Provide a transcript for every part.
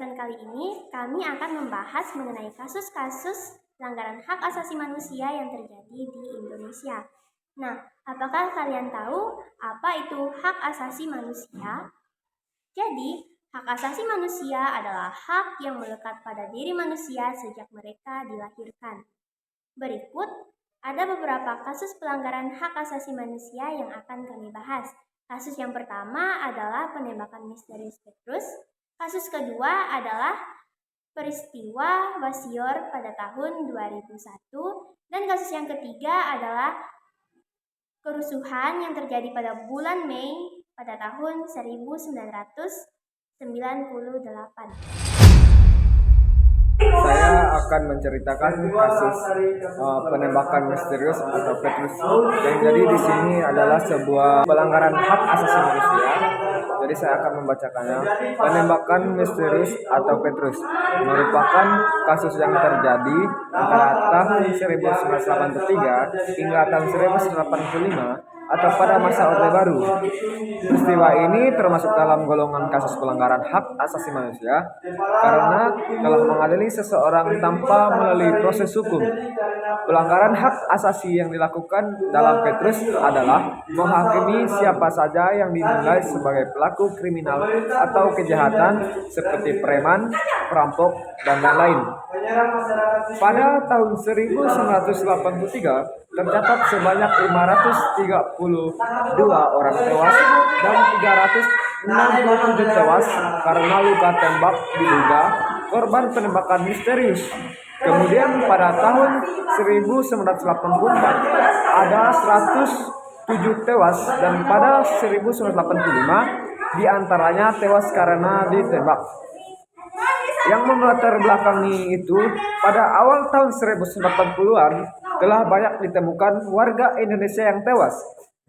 kesempatan kali ini, kami akan membahas mengenai kasus-kasus pelanggaran hak asasi manusia yang terjadi di Indonesia. Nah, apakah kalian tahu apa itu hak asasi manusia? Jadi, hak asasi manusia adalah hak yang melekat pada diri manusia sejak mereka dilahirkan. Berikut ada beberapa kasus pelanggaran hak asasi manusia yang akan kami bahas. Kasus yang pertama adalah penembakan misterius Petrus. Kasus kedua adalah peristiwa Wasior pada tahun 2001. Dan kasus yang ketiga adalah kerusuhan yang terjadi pada bulan Mei pada tahun 1998. Saya akan menceritakan kasus penembakan misterius atau Petrus. Yang jadi di sini adalah sebuah pelanggaran hak asasi manusia. Jadi saya akan membacakannya. Penembakan misterius atau Petrus merupakan kasus yang terjadi antara tahun 1983 hingga tahun 1985 atau pada masa Orde Baru. Peristiwa ini termasuk dalam golongan kasus pelanggaran hak asasi manusia karena telah mengadili seseorang tanpa melalui proses hukum. Pelanggaran hak asasi yang dilakukan dalam Petrus adalah menghakimi siapa saja yang dinilai sebagai pelaku kriminal atau kejahatan seperti preman, perampok, dan lain-lain. Pada tahun 1983 tercatat sebanyak 532 orang tewas dan 367 tewas karena luka tembak diduga korban penembakan misterius. Kemudian pada tahun 1984 ada 107 tewas dan pada 1985 diantaranya tewas karena ditembak. Yang melatar belakangi itu, pada awal tahun 1980-an telah banyak ditemukan warga Indonesia yang tewas.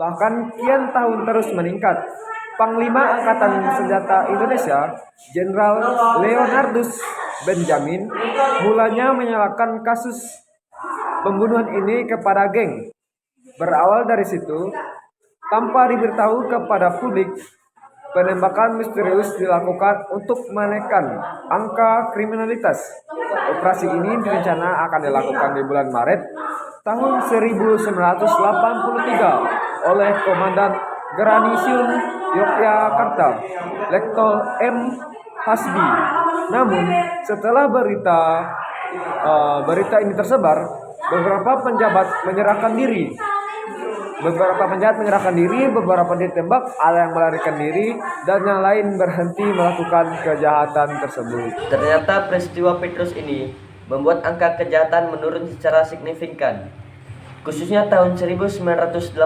Bahkan kian tahun terus meningkat. Panglima Angkatan Senjata Indonesia, Jenderal Leonardus Benjamin, mulanya menyalahkan kasus pembunuhan ini kepada geng. Berawal dari situ, tanpa diberitahu kepada publik, penembakan misterius dilakukan untuk menekan angka kriminalitas. Operasi ini direncana akan dilakukan di bulan Maret tahun 1983 oleh Komandan Granisium Yogyakarta, Letkol M. Hasbi. Namun, setelah berita ini tersebar, beberapa penjahat menyerahkan diri, beberapa ditembak, ada yang melarikan diri, dan yang lain berhenti melakukan kejahatan tersebut. Ternyata peristiwa Petrus ini membuat angka kejahatan menurun secara signifikan, khususnya tahun 1983.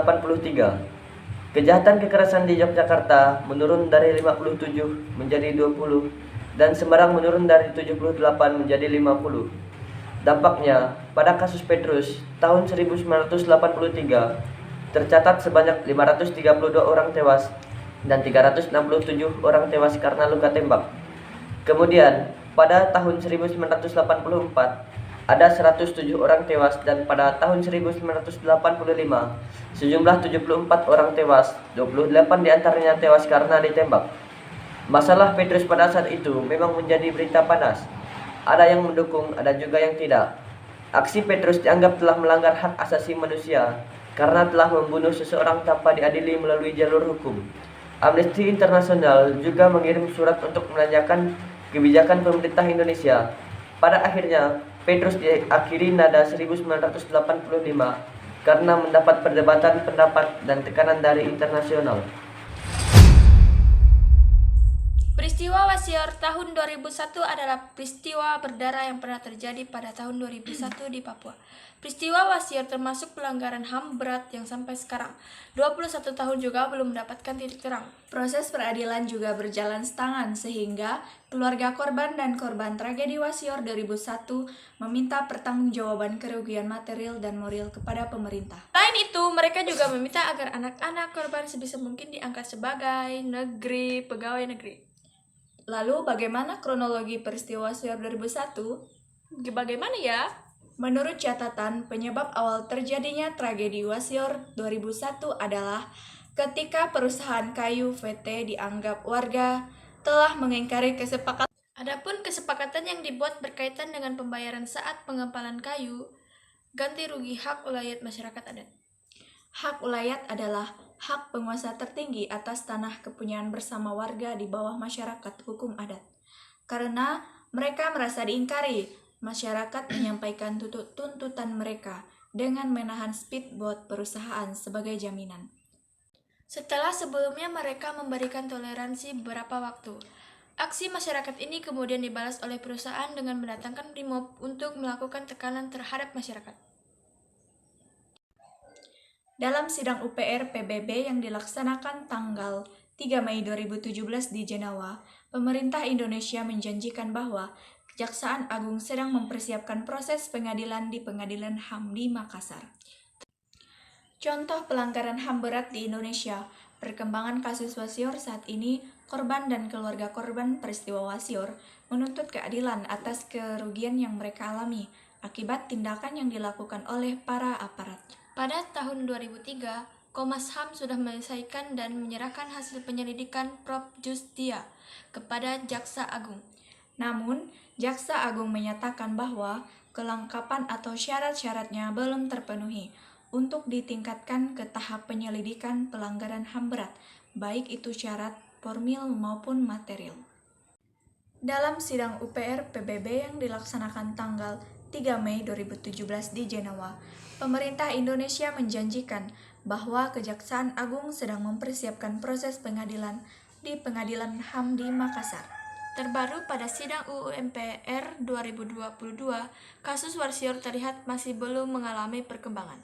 Kejahatan kekerasan di Yogyakarta menurun dari 57 menjadi 20 dan Semarang menurun dari 78 menjadi 50. Dampaknya, pada kasus Petrus tahun 1983 tercatat sebanyak 532 orang tewas dan 367 orang tewas karena luka tembak. Kemudian, pada tahun 1984 ada 107 orang tewas dan pada tahun 1985 sejumlah 74 orang tewas, 28 diantaranya tewas karena ditembak. Masalah Petrus pada saat itu memang menjadi berita panas. Ada yang mendukung, ada juga yang tidak. Aksi Petrus dianggap telah melanggar hak asasi manusia karena telah membunuh seseorang tanpa diadili melalui jalur hukum. Amnesty International juga mengirim surat untuk menanyakan kebijakan pemerintah Indonesia. Pada akhirnya, Petrus diakhiri nada 1985 karena mendapat perdebatan pendapat dan tekanan dari internasional. Peristiwa Wasior tahun 2001 adalah peristiwa berdarah yang pernah terjadi pada tahun 2001 di Papua. Peristiwa Wasior termasuk pelanggaran HAM berat yang sampai sekarang 21 tahun juga belum mendapatkan titik terang. Proses peradilan juga berjalan setangan sehingga keluarga korban dan korban tragedi Wasior 2001 meminta pertanggungjawaban kerugian material dan moral kepada pemerintah. Selain itu, mereka juga meminta agar anak-anak korban sebisa mungkin diangkat sebagai pegawai negeri. Lalu bagaimana kronologi peristiwa Wasior 2001? Bagaimana ya? Menurut catatan, penyebab awal terjadinya tragedi Wasior 2001 adalah ketika perusahaan kayu VT dianggap warga telah mengingkari kesepakatan Adapun kesepakatan yang dibuat berkaitan dengan pembayaran saat pengepalan kayu, ganti rugi hak ulayat masyarakat adat. Hak ulayat adalah hak penguasa tertinggi atas tanah kepunyaan bersama warga di bawah masyarakat hukum adat. Karena mereka merasa diingkari, masyarakat menyampaikan tuntutan mereka dengan menahan speedboat perusahaan sebagai jaminan. Setelah sebelumnya mereka memberikan toleransi beberapa waktu, aksi masyarakat ini kemudian dibalas oleh perusahaan dengan mendatangkan brimob untuk melakukan tekanan terhadap masyarakat. Dalam sidang UPR PBB yang dilaksanakan tanggal 3 Mei 2017 di Jenewa, pemerintah Indonesia menjanjikan bahwa Kejaksaan Agung sedang mempersiapkan proses pengadilan di Pengadilan HAM di Makassar. Contoh pelanggaran HAM berat di Indonesia, perkembangan kasus Wasior saat ini, korban dan keluarga korban peristiwa Wasior menuntut keadilan atas kerugian yang mereka alami akibat tindakan yang dilakukan oleh para aparat. Pada tahun 2003, Komnas HAM sudah menyelesaikan dan menyerahkan hasil penyelidikan Prof. Justia kepada Jaksa Agung. Namun, Jaksa Agung menyatakan bahwa kelengkapan atau syarat-syaratnya belum terpenuhi untuk ditingkatkan ke tahap penyelidikan pelanggaran HAM berat, baik itu syarat, formil maupun material. Dalam sidang UPR PBB yang dilaksanakan tanggal 3 Mei 2017 di Jenewa, pemerintah Indonesia menjanjikan bahwa Kejaksaan Agung sedang mempersiapkan proses pengadilan di Pengadilan HAM di Makassar. Terbaru pada sidang UU MPR 2022, kasus Wasior terlihat masih belum mengalami perkembangan.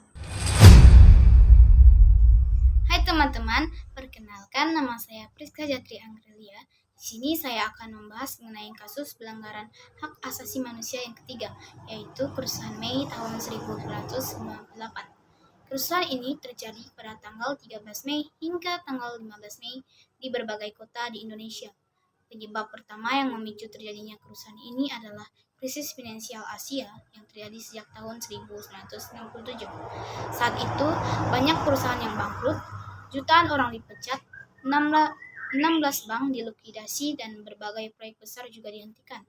Hai teman-teman, perkenalkan nama saya Priska Jatri Angrelia. Di sini saya akan membahas mengenai kasus pelanggaran hak asasi manusia yang ketiga, yaitu kerusuhan Mei tahun 1998. Kerusuhan ini terjadi pada tanggal 13 Mei hingga tanggal 15 Mei di berbagai kota di Indonesia. Penyebab pertama yang memicu terjadinya kerusuhan ini adalah krisis finansial Asia yang terjadi sejak tahun 1967. Saat itu, banyak perusahaan yang bangkrut, jutaan orang dipecat, 16 bank dilikuidasi, dan berbagai proyek besar juga dihentikan.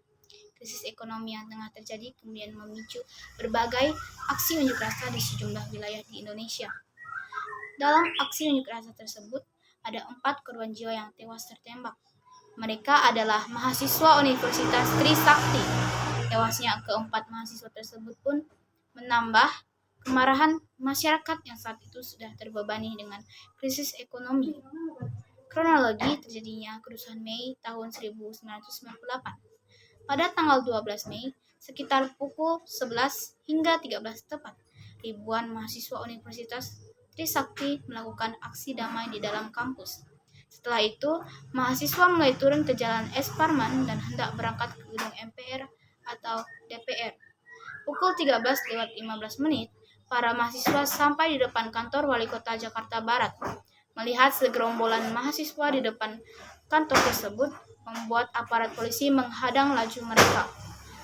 Krisis ekonomi yang tengah terjadi kemudian memicu berbagai aksi unjuk rasa di sejumlah wilayah di Indonesia. Dalam aksi unjuk rasa tersebut, ada 4 korban jiwa yang tewas tertembak. Mereka adalah mahasiswa Universitas Trisakti. Tewasnya keempat mahasiswa tersebut pun menambah kemarahan masyarakat yang saat itu sudah terbebani dengan krisis ekonomi. Kronologi terjadinya kerusuhan Mei tahun 1998. Pada tanggal 12 Mei, sekitar pukul 11 hingga 13 tepat, ribuan mahasiswa Universitas Trisakti melakukan aksi damai di dalam kampus. Setelah itu, mahasiswa mulai turun ke Jalan S. Parman dan hendak berangkat ke gedung MPR atau DPR. Pukul 13:15, para mahasiswa sampai di depan kantor Wali Kota Jakarta Barat. Melihat segerombolan mahasiswa di depan kantor tersebut, membuat aparat polisi menghadang laju mereka.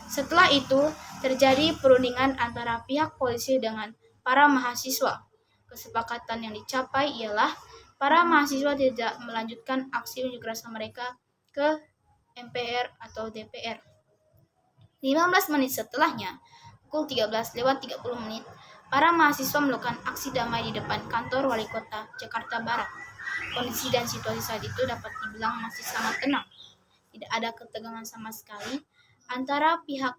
Setelah itu, terjadi perundingan antara pihak polisi dengan para mahasiswa. Kesepakatan yang dicapai ialah para mahasiswa tidak melanjutkan aksi unjuk rasa mereka ke MPR atau DPR. 15 menit setelahnya, pukul 13:30, para mahasiswa melakukan aksi damai di depan kantor Wali Kota Jakarta Barat. Kondisi dan situasi saat itu dapat dibilang masih sangat tenang. Tidak ada ketegangan sama sekali antara pihak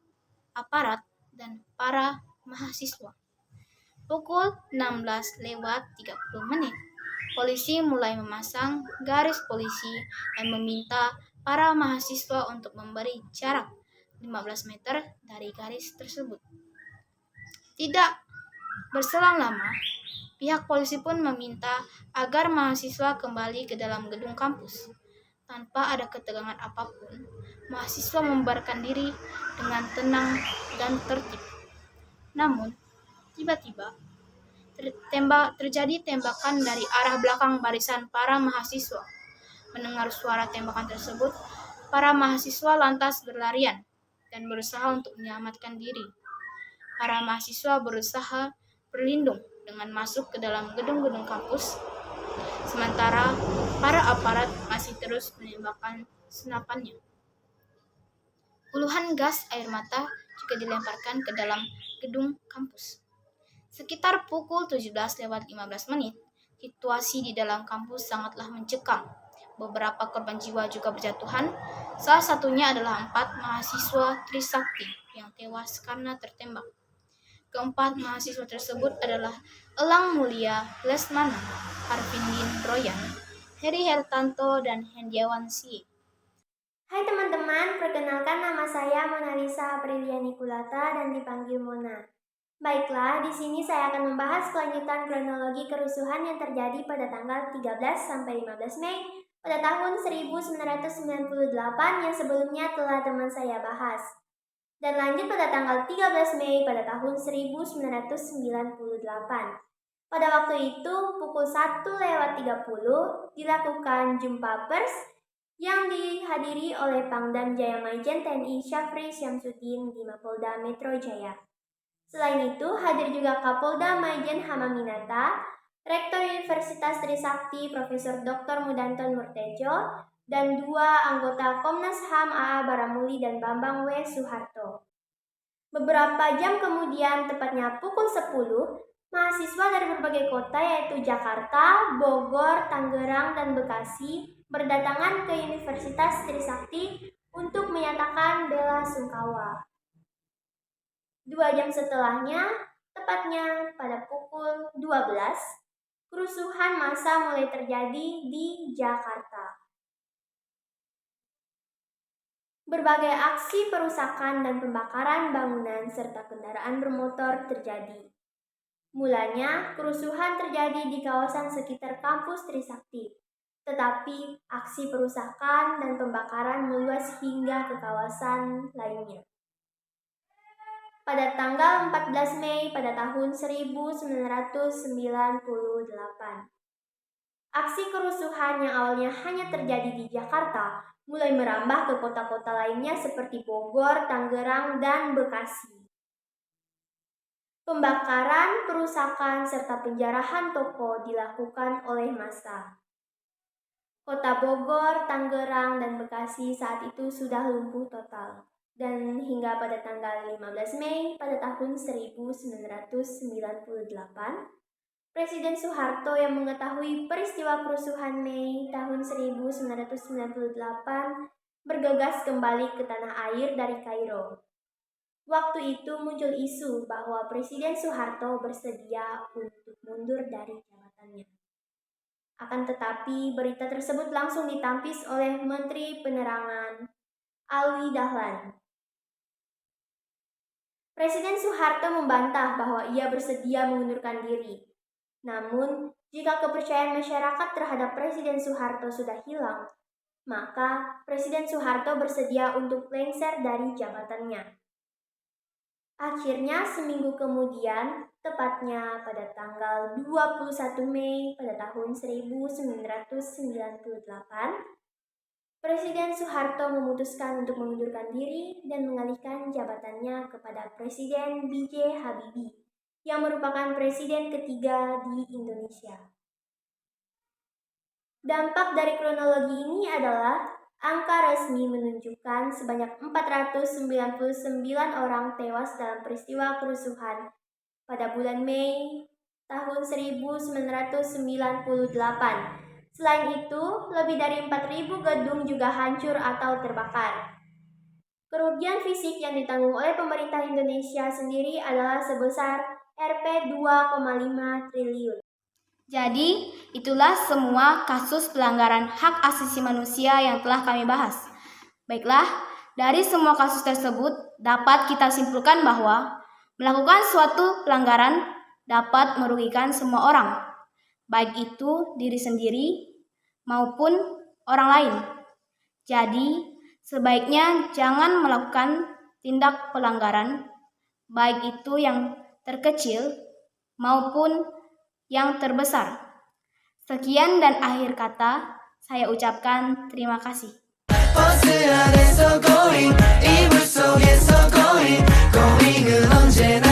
aparat dan para mahasiswa. Pukul 16:30, polisi mulai memasang garis polisi dan meminta para mahasiswa untuk memberi jarak 15 meter dari garis tersebut. Tidak berselang lama, pihak polisi pun meminta agar mahasiswa kembali ke dalam gedung kampus. Tanpa ada ketegangan apapun, mahasiswa membubarkan diri dengan tenang dan tertib. Namun, tiba-tiba terjadi tembakan dari arah belakang barisan para mahasiswa. Mendengar suara tembakan tersebut, para mahasiswa lantas berlarian dan berusaha untuk menyelamatkan diri. Para mahasiswa berusaha berlindung dengan masuk ke dalam gedung-gedung kampus, sementara para aparat masih terus menembakkan senapannya. Puluhan gas air mata juga dilemparkan ke dalam gedung kampus. Sekitar pukul 17:15, situasi di dalam kampus sangatlah mencekam. Beberapa korban jiwa juga berjatuhan, salah satunya adalah 4 mahasiswa Trisakti yang tewas karena tertembak. Keempat mahasiswa tersebut adalah Elang Mulia Lesmana, Arvindin Royan, Heri Hertanto, dan Hendiawan Si. Hai teman-teman, perkenalkan nama saya Monalisa Apriliani Kulata dan dipanggil Mona. Baiklah, di sini saya akan membahas kelanjutan kronologi kerusuhan yang terjadi pada tanggal 13 sampai 15 Mei pada tahun 1998 yang sebelumnya telah teman saya bahas. Dan lanjut pada tanggal 13 Mei pada tahun 1998. Pada waktu itu, pukul 1:30 dilakukan jumpa pers yang dihadiri oleh Pangdam Jaya Maijen TNI Syafri Syamsuddin di Mapolda Metro Jaya. Selain itu, hadir juga Kapolda Maijen Hamaminata, Rektor Universitas Trisakti Profesor Dr. Mudanton Murtejo, dan 2 anggota Komnas HAM AA Baramuli dan Bambang W. Suharto. Beberapa jam kemudian, tepatnya pukul 10, mahasiswa dari berbagai kota yaitu Jakarta, Bogor, Tangerang, dan Bekasi berdatangan ke Universitas Trisakti untuk menyatakan bela sungkawa. 2 jam setelahnya, tepatnya pada pukul 12, kerusuhan massa mulai terjadi di Jakarta. Berbagai aksi perusakan dan pembakaran bangunan serta kendaraan bermotor terjadi. Mulanya, kerusuhan terjadi di kawasan sekitar kampus Trisakti, tetapi aksi perusakan dan pembakaran meluas hingga ke kawasan lainnya. Pada tanggal 14 Mei pada tahun 1998. Aksi kerusuhan yang awalnya hanya terjadi di Jakarta mulai merambah ke kota-kota lainnya seperti Bogor, Tangerang, dan Bekasi. Pembakaran, perusakan, serta penjarahan toko dilakukan oleh massa. Kota Bogor, Tangerang, dan Bekasi saat itu sudah lumpuh total. Dan hingga pada tanggal 15 Mei pada tahun 1998, Presiden Soeharto yang mengetahui peristiwa kerusuhan Mei tahun 1998 bergegas kembali ke tanah air dari Kairo. Waktu itu muncul isu bahwa Presiden Soeharto bersedia untuk mundur dari jabatannya. Akan tetapi berita tersebut langsung ditampis oleh Menteri Penerangan Alwi Dahlan. Presiden Soeharto membantah bahwa ia bersedia mengundurkan diri. Namun, jika kepercayaan masyarakat terhadap Presiden Soeharto sudah hilang, maka Presiden Soeharto bersedia untuk lengser dari jabatannya. Akhirnya, seminggu kemudian, tepatnya pada tanggal 21 Mei pada tahun 1998, Presiden Soeharto memutuskan untuk mengundurkan diri dan mengalihkan jabatannya kepada Presiden B.J. Habibie, yang merupakan presiden ketiga di Indonesia. Dampak dari kronologi ini adalah angka resmi menunjukkan sebanyak 499 orang tewas dalam peristiwa kerusuhan pada bulan Mei tahun 1998. Selain itu, lebih dari 4.000 gedung juga hancur atau terbakar. Kerugian fisik yang ditanggung oleh pemerintah Indonesia sendiri adalah sebesar Rp 2,5 triliun. Jadi, itulah semua kasus pelanggaran hak asasi manusia yang telah kami bahas. Baiklah, dari semua kasus tersebut dapat kita simpulkan bahwa melakukan suatu pelanggaran dapat merugikan semua orang, baik itu diri sendiri maupun orang lain. Jadi, sebaiknya jangan melakukan tindak pelanggaran, baik itu yang terkecil maupun yang terbesar. Sekian dan akhir kata, saya ucapkan terima kasih. 버스 안에서 going 이불 속에서 going going은 언제나